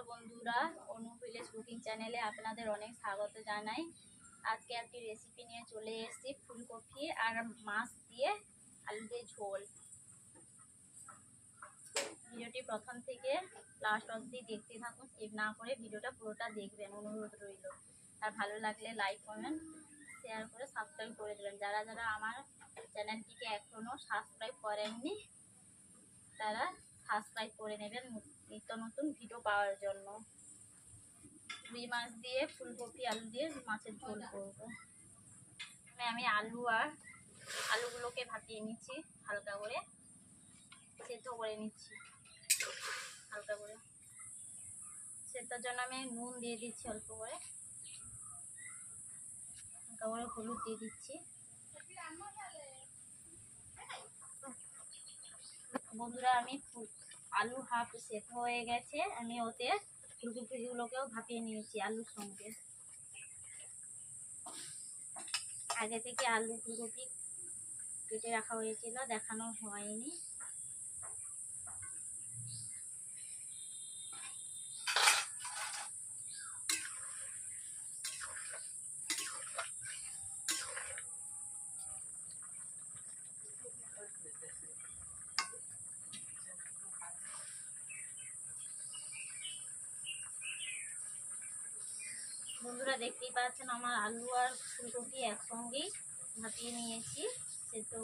Hello বন্ধুরা, অনু village cooking চ্যানেলে আপনাদের অনেক স্বাগত জানাই। আজকে একটি রেসিপি নিয়ে চলে এসেছি, ফুলকপি আর মাছ দিয়ে আলু দিয়ে ঝোল। ভিডিওটি প্রথম থেকে লাস্ট অবধি দেখতে থাকুন, স্কিপ না করে ভিডিওটা পুরোটা দেখবেন, অনুরোধ রইল। আর ভালো লাগলে লাইক কমেন্ট শেয়ার করে সাবস্ক্রাইব করে দেবেন। যারা যারা আমার চ্যানেলটিকে এখনও সাবস্ক্রাইব করেননি তারা সাবস্ক্রাইব করে নেবেন নিত্য নতুন ভিডিও পাওয়ার জন্য। রুই মাছ দিয়ে ফুলকপি আলু দিয়ে মাছের ঝোল করব। আমি আলুগুলোকে ভাপিয়ে নিচ্ছি, হালকা করে সেদ্ধ করে নিচ্ছি। হালকা করে সেদ্ধর জন্য আমি নুন দিয়ে দিচ্ছি, অল্প করে হালকা করে হলুদ দিয়ে দিচ্ছি। বন্ধুরা, আমি আলু হাফ সেদ্ধ হয়ে গেছে, আমি ওতে ফুলকপিগুলোকেও ভাপিয়ে নিয়েছি আলুর সঙ্গে। আগে থেকে আলু ফুলকপি কেটে রাখা হয়েছিল, দেখানো হয়নি। বন্ধুরা, দেখতেই পাচ্ছেন আমার আলু আর ফুলকপি একসঙ্গেই ভাপিয়ে নিয়েছি। সে তো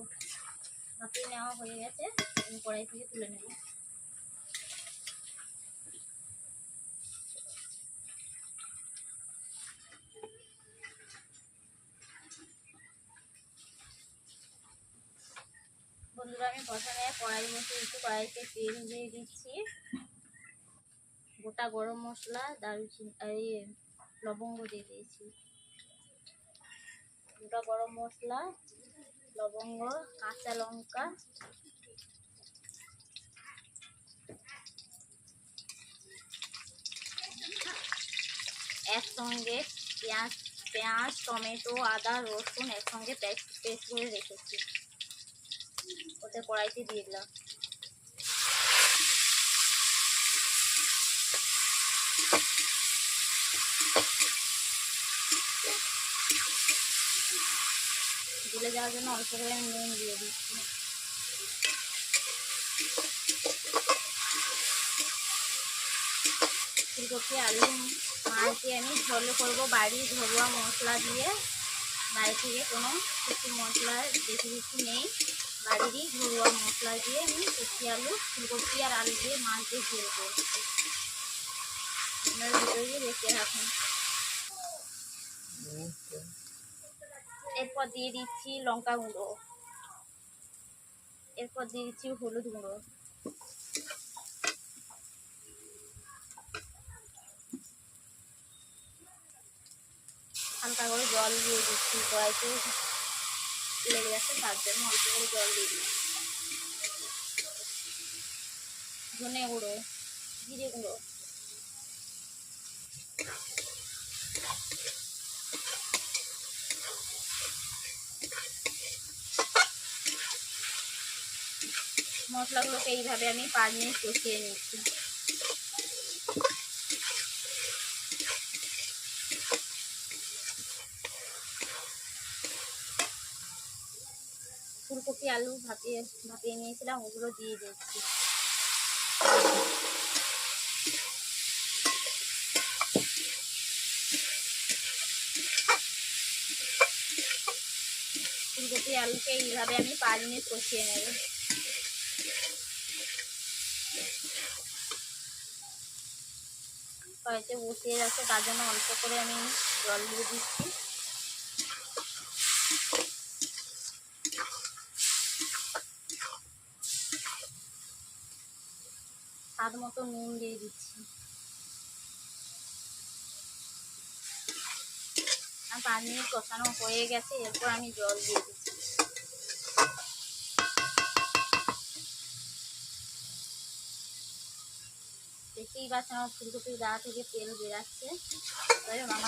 ভাপিয়ে নেওয়া হয়ে গেছে, আমি কড়াই থেকে তুলে নেব। বন্ধুরা, আমি প্রথমে কড়াই বসিয়েছি, কড়াইতে তেল দিয়ে দিচ্ছি। গোটা গরম মশলা, দারুচিনি, লবঙ্গ দিয়ে দিয়েছি। গোটা গরম মশলা, লবঙ্গ, কাঁচা লঙ্কা, একসঙ্গে পেঁয়াজ, টমেটো, আদা, রসুন একসঙ্গে পেস্ট করে রেখেছি, ওতে কড়াইতে দিয়ে দিলাম। গলে যাওয়ার জন্য অল্প করে নুন দিয়ে দিচ্ছি। ফুলকপি আলু মাছ দিয়ে আমি ঝোল করবো, বাড়ির ঘরোয়া মশলা দিয়ে। বাইরে থেকে কোনো কিছু মশলা বেশি কিছু নেই, বাড়িরই ঘরোয়া মশলা দিয়ে আমি ফুলকপি আর আলু দিয়ে মাছ দিয়ে ঝোল করছি। আপনারা ভিডিওটি দেখতে থাকুন। এরপর দিয়ে দিচ্ছি লঙ্কা গুঁড়ো, এরপর দিয়ে দিচ্ছি হলুদ গুঁড়ো, হালকা করে জল দিয়ে দিচ্ছি। কড়াইতে লেগে যাচ্ছে তার জন্য অল্প করে জল দিয়ে দিচ্ছি। ধনে গুঁড়ো, জিরে গুঁড়ো, মশলাগুলোকে এইভাবে আমি 5 মিনিট কষিয়ে নিচ্ছি। ফুলকপি আলু ভাপিয়ে নিয়েছিলাম, ওগুলো দিয়ে দিচ্ছি। ফুলকপি আলুকে এইভাবে আমি 5 মিনিট কষিয়ে নেব। কড়াইতে বসিয়ে যাচ্ছে, তার জন্য অল্প করে আমি জল দিয়ে দিচ্ছি। স্বাদ মতো নুন দিয়ে দিচ্ছি। আর 5 মিনিট কষানো হয়ে গেছে, এরপর আমি জল দিয়ে দিচ্ছি। দেখতেই পাচ্ছেন আমার ফুলকপির গা থেকে তেল বেরাচ্ছে। তাই আমার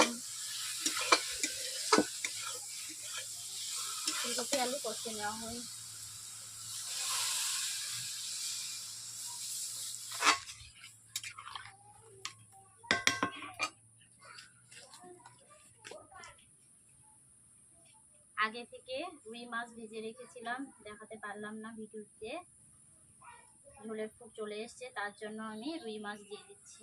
ফুলকপি আলু কষিয়ে নেওয়া হয়। আগে থেকে রুই মাছ ভেজে রেখেছিলাম, দেখাতে পারলাম না ভিডিওতে। ঝোলের ফুট চলে এসছে, তার জন্য আমি রুই মাছ দিয়ে দিচ্ছি।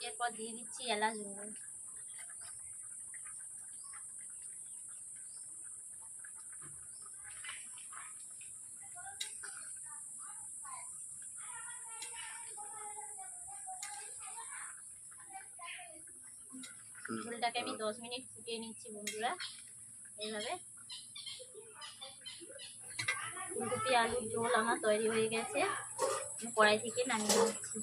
এরপর দিয়ে দিচ্ছি এলাচ গুঁড়ো। ঝোলটাকে আমি 10 মিনিট ফুটিয়ে নিচ্ছি বন্ধুরা। এইভাবে ফুলকপি আলুর ঝোল আমার তৈরি হয়ে গেছে, আমি কড়াই থেকে নামিয়ে নিচ্ছি।